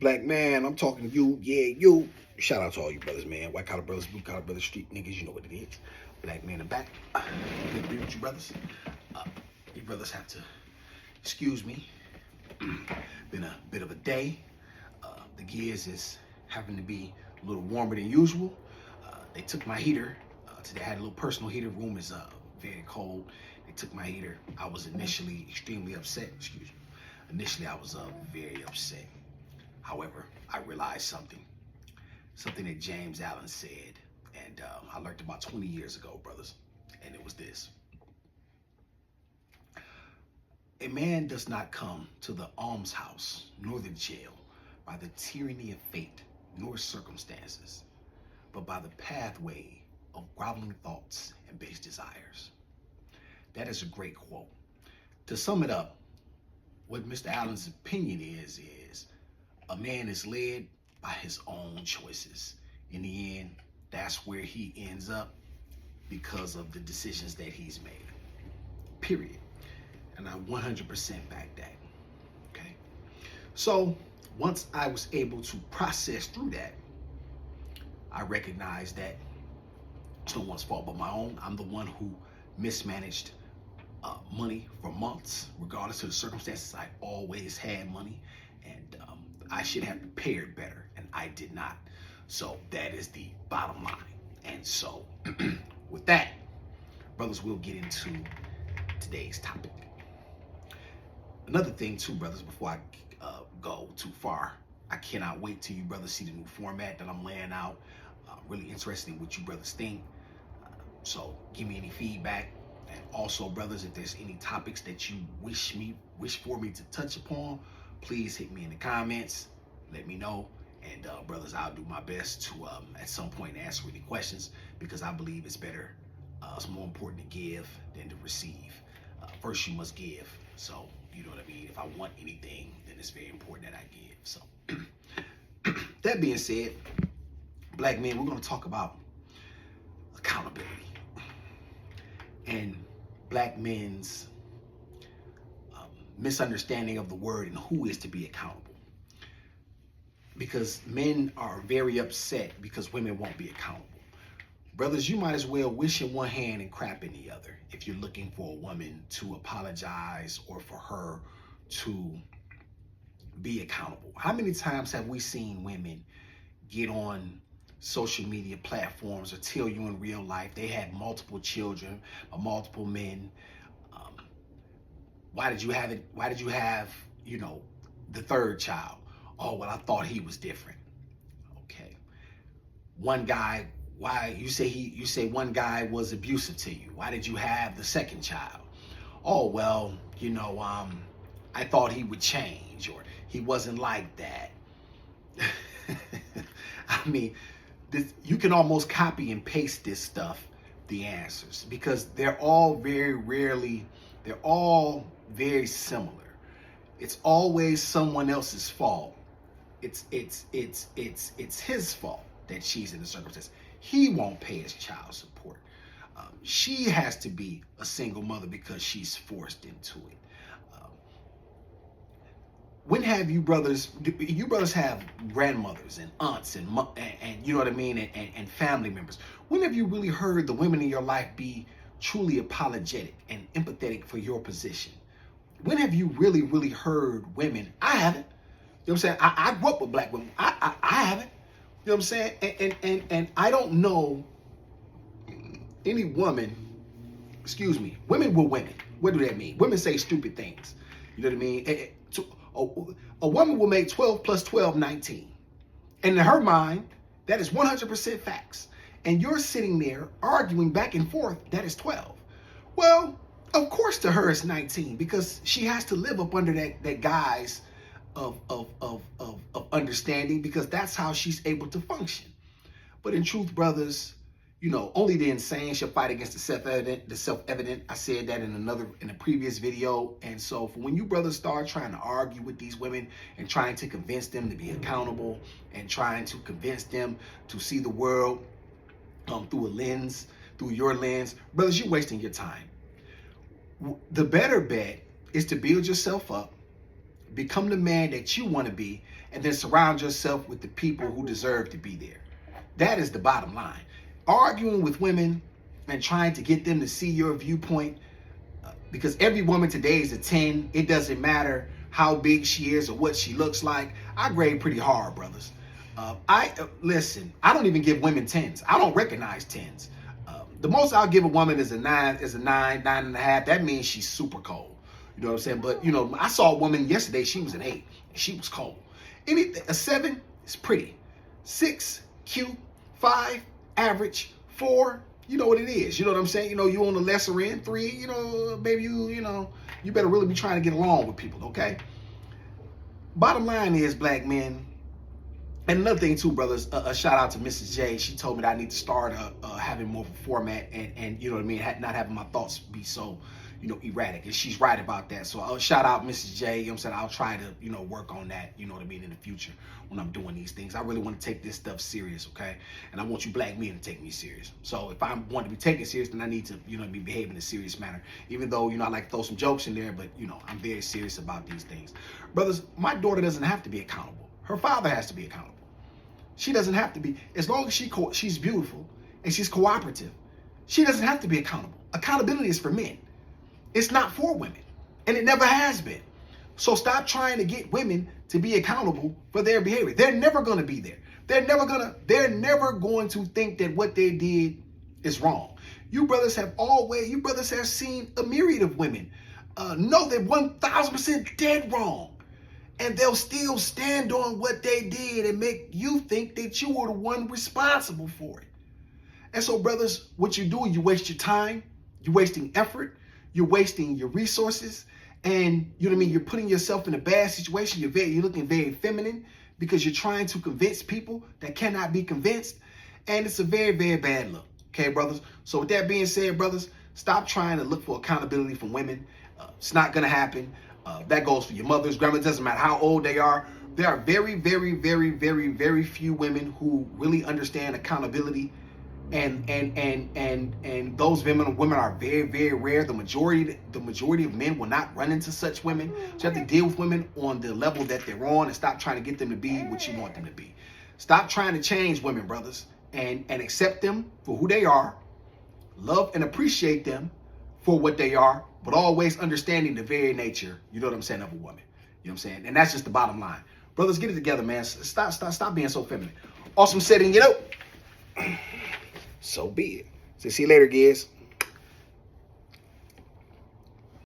Black man, I'm talking to you. Yeah, you. Shout out to all you brothers, man. White collar brothers, blue collar brothers, street niggas. You know what it is. Black man, I'm back. Good to be with you brothers. Uh, you brothers have to excuse me. Been a bit of a day. The gears is having to be a little warmer than usual. They took my heater. Today I had a little personal heater. Room is very cold. They took my heater. I was initially extremely upset. Excuse me. Initially, I was very upset. However, I realized something that James Allen said, and I learned about 20 years ago, brothers, and it was this. A man does not come to the almshouse nor the jail by the tyranny of fate nor circumstances, but by the pathway of groveling thoughts and base desires. That is a great quote. To sum it up, what Mr. Allen's opinion is a man is led by his own choices. In the end, that's where he ends up because of the decisions that he's made. Period. And I 100% back that. Okay. So once I was able to process through that, I recognized that it's no one's fault but my own. I'm the one who mismanaged money for months. Regardless of the circumstances, I always had money, and I should have prepared better, and I did not. So that is the bottom line. And so with that, brothers, we'll get into today's topic. Another thing too, brothers, before I go too far, I cannot wait till you brothers see the new format that I'm laying out. Really interested in what you brothers think. So give me any feedback. And also, brothers, if there's any topics that you wish for me to touch upon, please hit me in the comments. Let me know. And brothers, I'll do my best to at some point answer any questions, because I believe it's better. It's more important to give than to receive. First, you must give. So you know what I mean. If I want anything, then it's very important that I give. So that being said, black men, we're going to talk about accountability and black men's misunderstanding of the word and who is to be accountable. Because men are very upset because women won't be accountable. Brothers, you might as well wish in one hand and crap in the other if you're looking for a woman to apologize or for her to be accountable. How many times have we seen women get on social media platforms or tell you in real life they had multiple children or multiple men? Why did you have it? Why did you have, the third child? Oh, well, I thought he was different. Okay. One guy, why you say one guy was abusive to you? Why did you have the second child? Oh, well, I thought he would change, or he wasn't like that. I mean, you can almost copy and paste this stuff, the answers, because they're all very similar. It's always someone else's fault. It's his fault that she's in the circumstance. He won't pay his child support. She has to be a single mother because she's forced into it. When have you brothers have grandmothers and aunts and you know what I mean, and family members? When have you really heard the women in your life be truly apologetic and empathetic for your position? When have you really heard women? I haven't. You know what I'm saying? I grew up with black women. I haven't. You know what I'm saying? And I don't know any woman, women were women. What do that mean? Women say stupid things. You know what I mean? A woman will make 12 plus 12, 19. And in her mind, that is 100% facts. And you're sitting there arguing back and forth, that is 12. Well, of course to her it's 19, because she has to live up under that guise of understanding, because that's how she's able to function. But in truth, brothers, only the insane shall fight against the self-evident. I said that in a previous video. And so for when you brothers start trying to argue with these women and trying to convince them to be accountable and trying to convince them to see the world through your lens, brothers, you're wasting your time. The better bet is to build yourself up, become the man that you want to be, and then surround yourself with the people who deserve to be there. That is the bottom line. Arguing with women and trying to get them to see your viewpoint, because every woman today is a 10. It doesn't matter how big she is or what she looks like. I grade pretty hard, brothers. Listen, I don't even give women 10s. I don't recognize 10s. The most I'll give a woman is a 9, 9.5. That means she's super cold. You know what I'm saying? But, you know, I saw a woman yesterday. She was an 8. And she was cold. A 7 is pretty. 6, cute. 5, average. 4, you know what it is. You know what I'm saying? You know, you on the lesser end. 3, you know, baby, you better really be trying to get along with people, okay? Bottom line is, black men, and another thing too, brothers, a shout out to Mrs. J. She told me that I need to start having more of a format and you know what I mean, not having my thoughts be so, you know, erratic. And she's right about that. So I'll shout out Mrs. J. You know what I'm saying? I'll try to, you know, work on that, you know what I mean, in the future when I'm doing these things. I really want to take this stuff serious, okay? And I want you black men to take me serious. So if I want to be taken serious, then I need to, you know, be behaving in a serious manner. Even though, you know, I like to throw some jokes in there, but, you know, I'm very serious about these things. Brothers, my daughter doesn't have to be accountable. Her father has to be accountable. She doesn't have to be. As long as she's beautiful and she's cooperative, she doesn't have to be accountable. Accountability is for men. It's not for women. And it never has been. So stop trying to get women to be accountable for their behavior. They're never going to be there. They're never going to think that what they did is wrong. You brothers have seen a myriad of women know that 1,000% dead wrong. And they'll still stand on what they did and make you think that you were the one responsible for it. And so, brothers, what you do, you waste your time, you're wasting effort, you're wasting your resources, and you know what I mean, you're putting yourself in a bad situation. You're looking very feminine because you're trying to convince people that cannot be convinced. And it's a very, very bad look. Okay, brothers? So with that being said, brothers, stop trying to look for accountability from women. It's not going to happen. That goes for your mothers, grandmothers, doesn't matter how old they are. There are very, very, very, very, very few women who really understand accountability. And those women are very, very rare. The majority of men will not run into such women. So you have to deal with women on the level that they're on and stop trying to get them to be what you want them to be. Stop trying to change women, brothers, and accept them for who they are. Love and appreciate them for what they are, but always understanding the very nature, you know what I'm saying, of a woman. You know what I'm saying? And that's just the bottom line. Brothers, get it together, man. Stop being so feminine. Awesome setting, you know. So be it. So see you later, guys.